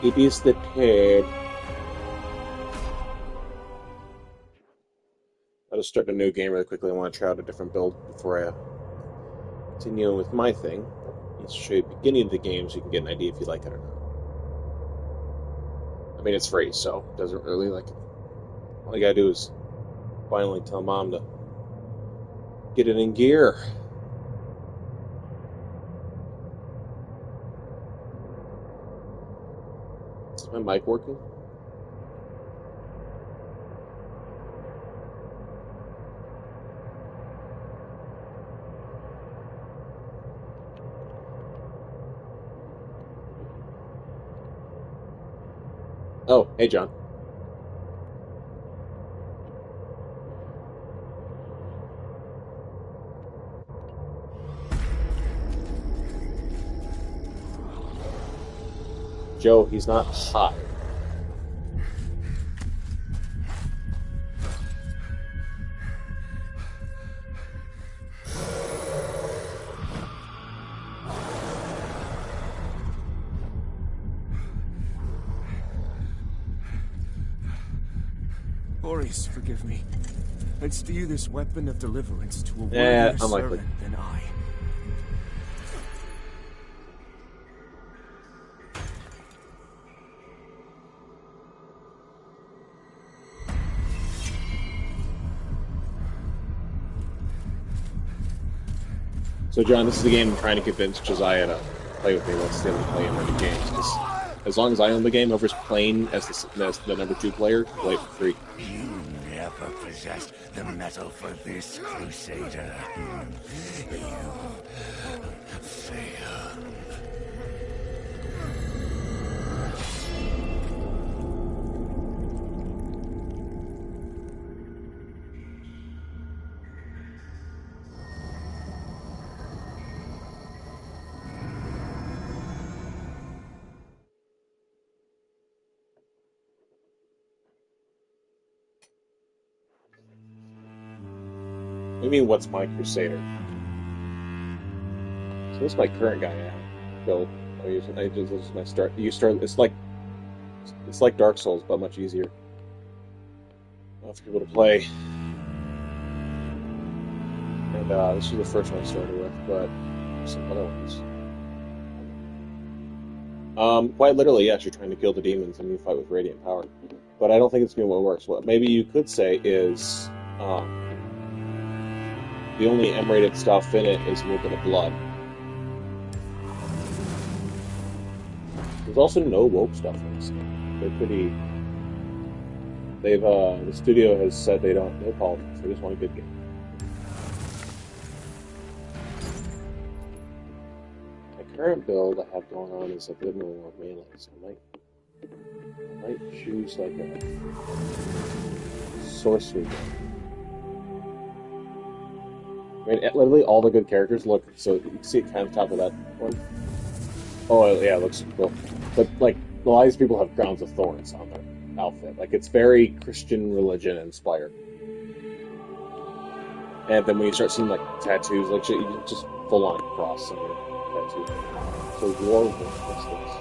It is the turd. I'll just start a new game really quickly. I want to try out a different build before I continue with my thing. Let's show you the beginning of the game so you can get an idea if you like it or not. I mean, it's free, so it doesn't really like it. All you gotta do is finally tell mom to get it in gear. Is my mic working? Oh, hey, John. Joe, he's not hot. Boris, forgive me. It's to you this weapon of deliverance to a Yeah, worthier unlikely. servant than I. So, John, this is the game I'm trying to convince Josiah to play with me. Let's still play him in the games. Because as long as I own the game, whoever's playing as the number 2 player, play it for free. You never possessed the metal for this, Crusader. You failed. What do you mean, what's my Crusader? So this is my current guy now. Build. This is my start. You start. It's like Dark Souls, but much easier. For people to play. And this is the first one I started with, but some other ones. Quite literally, yes, you're trying to kill the demons and you fight with radiant power. But I don't think it's going to work. What maybe you could say is, the only M-rated stuff in it is a little bit of blood. There's also no woke stuff in this game. They're pretty. The studio has said they don't. No politics. They just want a good game. My current build I have going on is a bit more melee, so I might choose like a sorcery build. I mean, literally all the good characters look, so you can see it kind of top of that one. Oh, yeah, it looks cool. But, like, a lot of these people have crowns of thorns on their outfit. Like, it's very Christian religion inspired. And then when you start seeing, like, tattoos, like, you can just full-on cross on your tattoo. So, War what's this?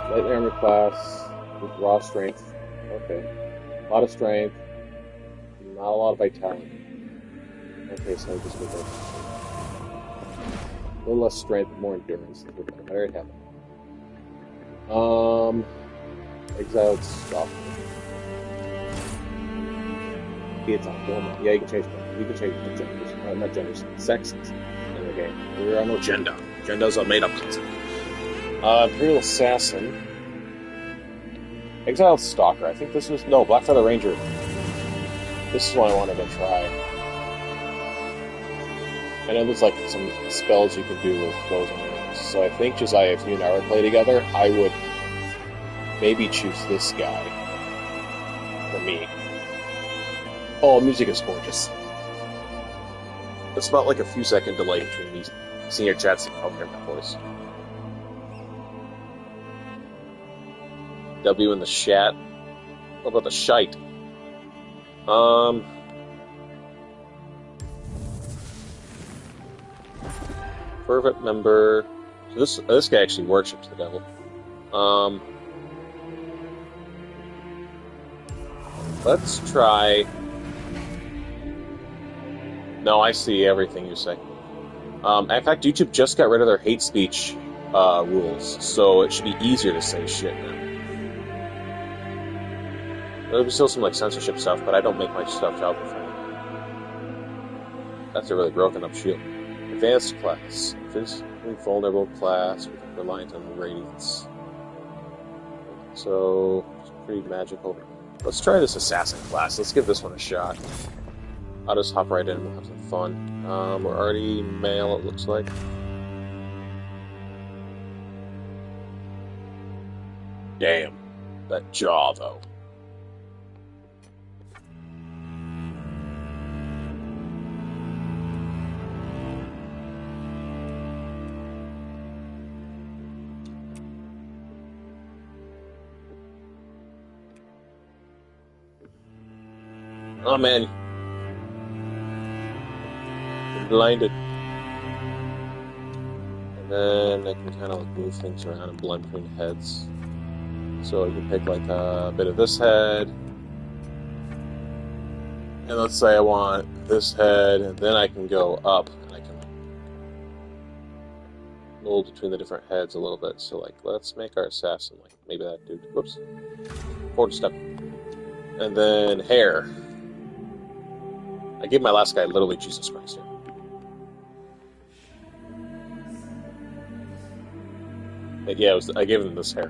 Light armor class, with raw strength. Okay. A lot of strength. Not a lot of vitality. Okay, so I just go there. A little less strength, more endurance. I already have it. Exiled Stalker. It's on woman. Yeah, you can change them. You can change the genders. Not genders, sexes in the game. There are no gender. Gender's a made-up concept. Imperial Assassin. Exiled Stalker. I think this was... No, Blackfeather Ranger. This is what I wanted to try. I know there's like some spells you can do with those enemies. So I think, Josiah, if you and I were play together, I would maybe choose this guy for me. Oh, music is gorgeous. It's about like a few second delay between me seeing your chats and I'll hear my voice. W in the chat. What about the shite? Fervent member. So this guy actually worships the devil. Let's try... No, I see everything you say. In fact, YouTube just got rid of their hate speech rules, so it should be easier to say shit now. There's still some like censorship stuff, but I don't make my stuff out before. That's a really broken up shield. Advanced class. Physically vulnerable class with reliant on radiance. So, it's pretty magical. Let's try this assassin class. Let's give this one a shot. I'll just hop right in and we'll have some fun. We're already male, it looks like. Damn. That jaw, though. Oh man, I'm blinded. And then I can kind of like move things around and blend between heads. So you can pick like a bit of this head, and let's say I want this head, and then I can go up and I can mold between the different heads a little bit. So like, let's make our assassin like maybe that dude. Whoops, forward step, and then hair. I gave my last guy literally Jesus Christ here. But yeah, I gave him this hair.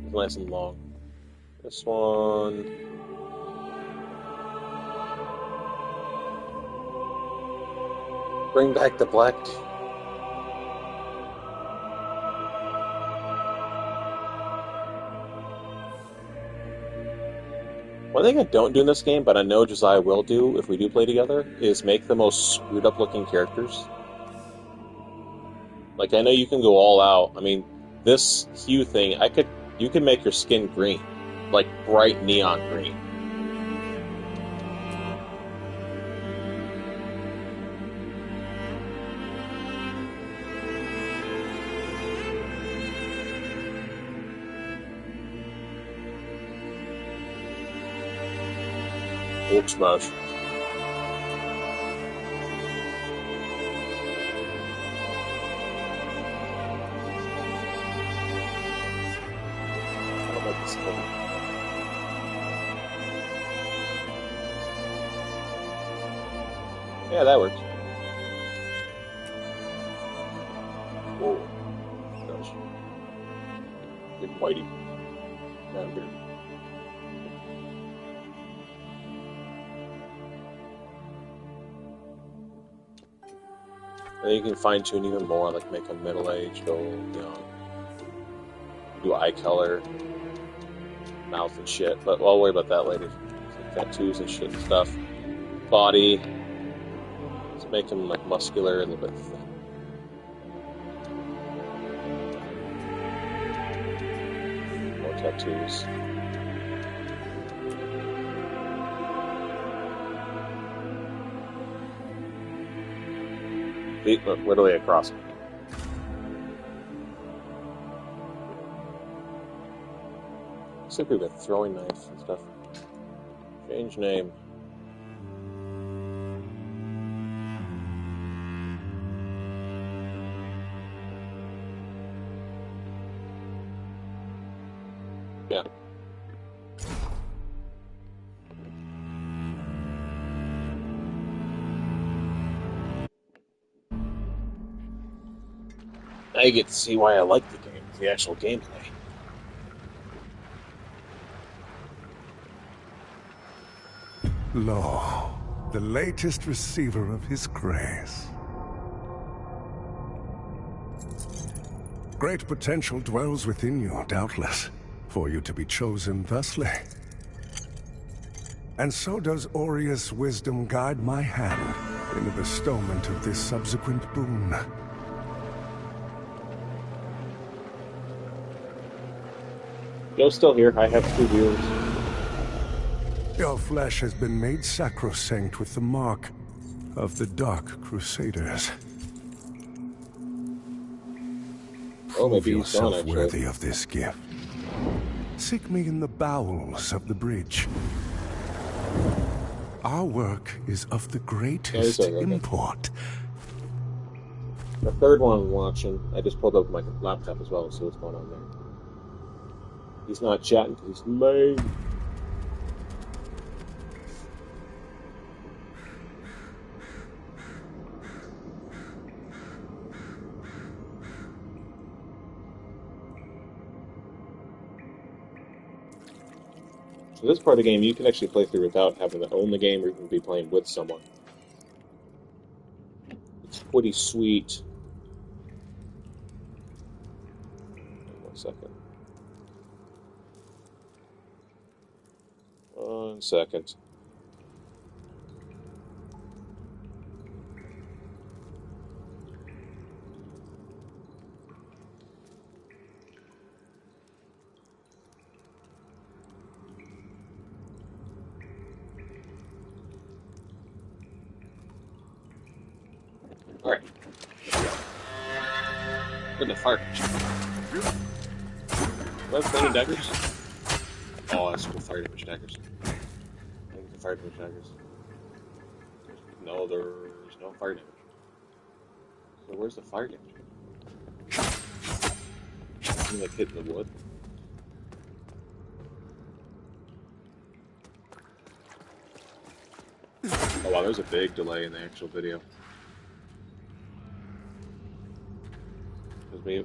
It's nice and long. This one. Bring back the black. One thing I don't do in this game, but I know Josiah will do if we do play together, is make the most screwed up looking characters. Like, I know you can go all out. I mean, this hue thing, you can make your skin green. Like, bright neon green. Hulk smash. I don't like this one. Yeah, that works. Whoa. Gosh. Big whitey. Down here. And then you can fine tune even more, like make them middle aged, old, young. Do eye color, mouth and shit, but I'll worry about that later. Like tattoos and shit and stuff. Body. Let's make him like muscular and a little bit thin. More tattoos. Feet look literally across. Looks like we've got throwing knife and stuff. Change name. Yeah. Now you get to see why I like the game, the actual gameplay. Lo, the latest receiver of his grace. Great potential dwells within you, doubtless, for you to be chosen thusly. And so does Aureus' wisdom guide my hand in the bestowment of this subsequent boon. Joe's still here. I have 2 viewers. Your flesh has been made sacrosanct with the mark of the Dark Crusaders. maybe Prove he's yourself gone, actually. worthy of this gift. Seek me in the bowels of the bridge. Our work is of the greatest okay. import. The third one I'm watching, I just pulled up my laptop as well, so what's going on there. He's not chatting because he's lame. So this part of the game, you can actually play through without having to own the game, or you can be playing with someone. It's pretty sweet. Wait 1 second. 1 second. Alright. Where'd the fire? Do I have flaming daggers? Oh, that's the fire damage daggers. I think the fire damage daggers. No, there's no fire damage. So where's the fire damage? Something like hitting the wood. Oh wow, there's a big delay in the actual video. Because me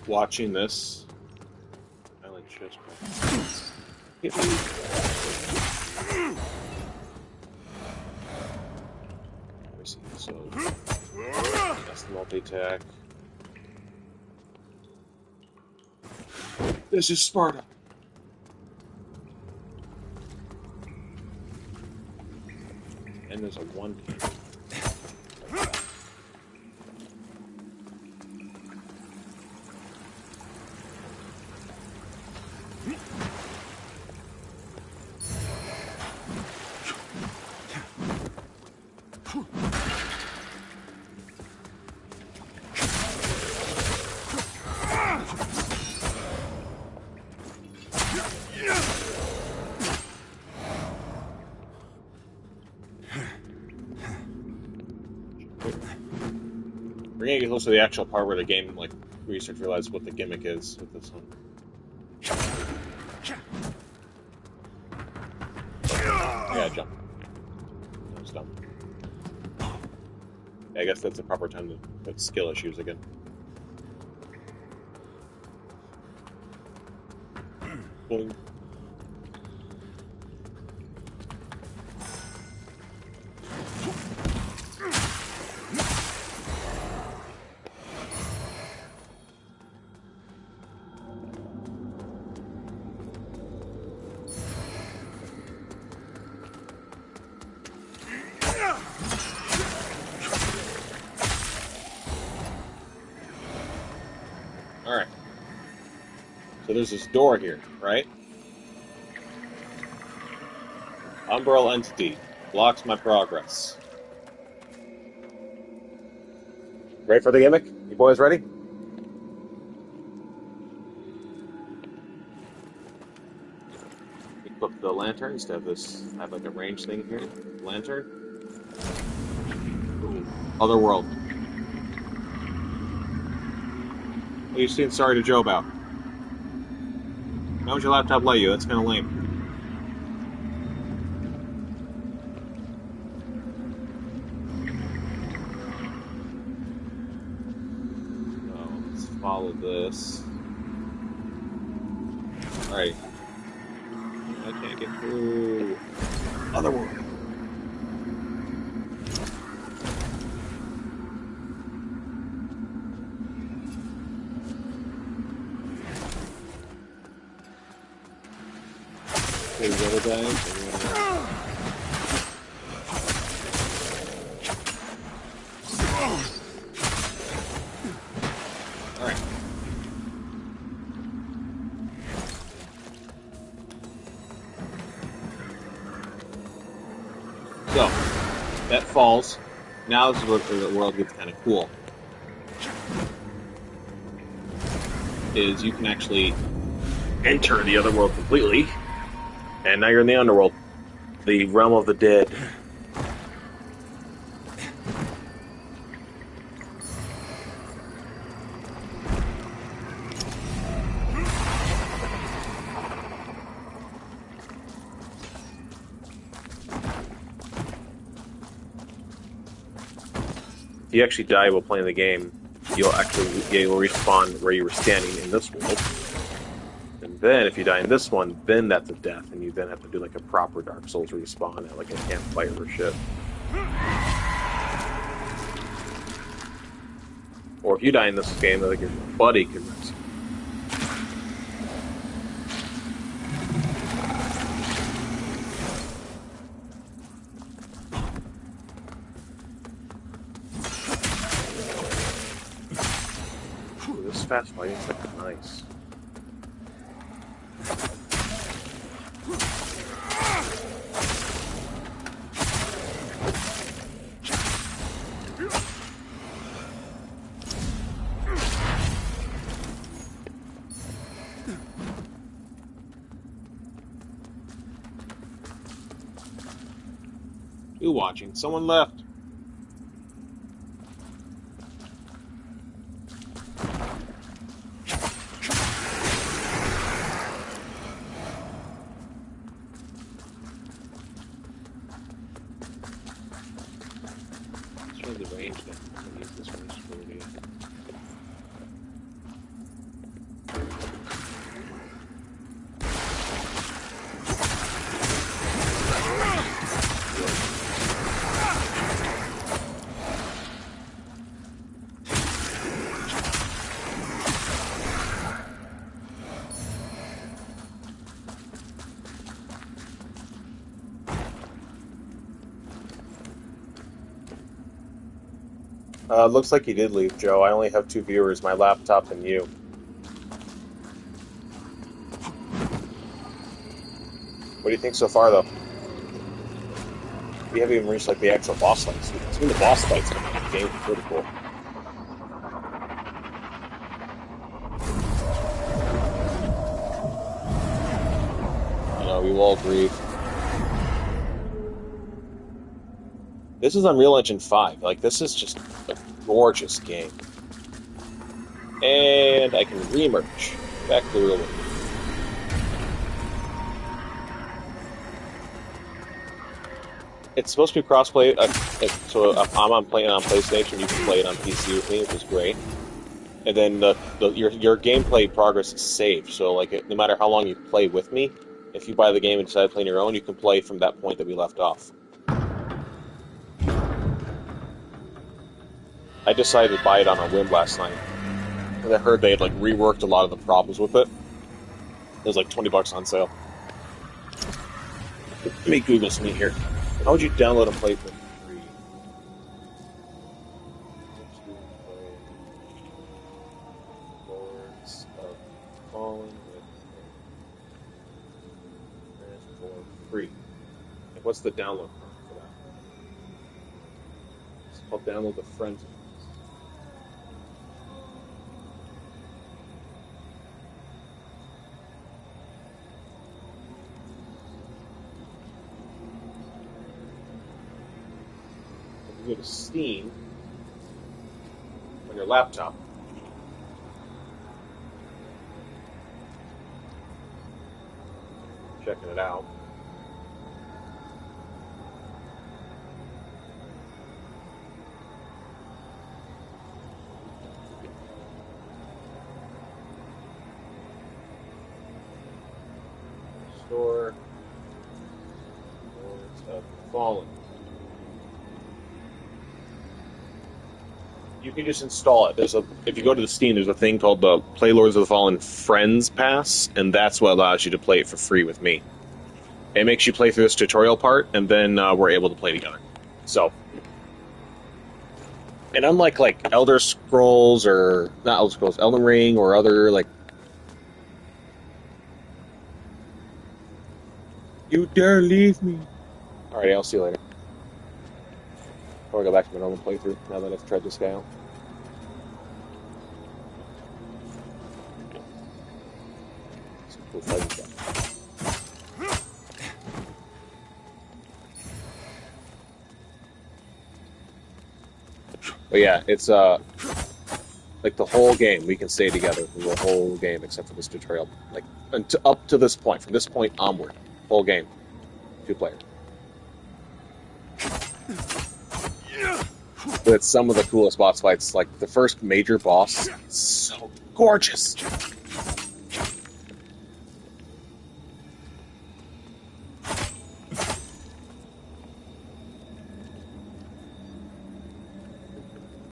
watching this, I like chest play. Hit me. Let me see. So that's the multi-attack. This is Sparta. And there's a one key. We're gonna get close to the actual part where the game, like, where you start to realize what the gimmick is with this one. Yeah, jump. That was dumb. Yeah, I guess that's the proper time to put skill issues again. Boing. Alright. So there's this door here, right? Umbral entity. Blocks my progress. Ready for the gimmick? You boys ready? Equip the lantern instead of this. Have like a range thing here. Lantern. Ooh. Other world. What are you saying sorry to Joe about? How would your laptop let you? That's kind of lame. So, let's follow this. Alright. I can't get through. Other world. These other guys. Alright. So, that falls. Now this is where the world gets kind of cool. is you can actually enter the other world completely, and now you're in the underworld, the realm of the dead. If you actually die while playing the game, you'll respawn where you were standing in this world. And then if you die in this one, then that's a death, and you then have to do like a proper Dark Souls respawn at like a campfire or shit. Or if you die in this game, like your buddy can rescue. This fast fighting is like nice. Who watching? Someone left. The range then. I'll use this range ability. Looks like he did leave, Joe. I only have 2 viewers, my laptop and you. What do you think so far, though? We haven't even reached like the actual boss fights. Even the boss fights in the game are pretty cool. You know, we all agree. This is Unreal Engine 5. Like, this is just a gorgeous game. And I can remerge back to the real world. It's supposed to be crossplay, so I'm playing on PlayStation. You can play it on PC with me, which is great. And then your gameplay progress is saved. So, like, no matter how long you play with me, if you buy the game and decide to play on your own, you can play from that point that we left off. I decided to buy it on a whim last night. And I heard they had like reworked a lot of the problems with it. It was like $20 on sale. Let me Google something here. How would you download and play for free? Lords of Fallen for free. Like, what's the download prompt for that? It's called Download the Friends. Go to Steam on your laptop. Checking it out. Store Lords of Fallen. You can just install it. If you go to the Steam, there's a thing called the Play Lords of the Fallen Friends Pass, and that's what allows you to play it for free with me. It makes you play through this tutorial part, and then we're able to play together. So, and unlike like Elder Scrolls or not Elder Scrolls, Elden Ring or other like, you dare leave me. Alright, I'll see you later. Or go back to my normal playthrough now that I've tried this guy out. cool fighting stuff. But yeah, it's like the whole game we can stay together through the whole game except for this tutorial. Like up to this point, from this point onward, whole game, 2-player. But it's some of the coolest boss fights. Like the first major boss, so gorgeous.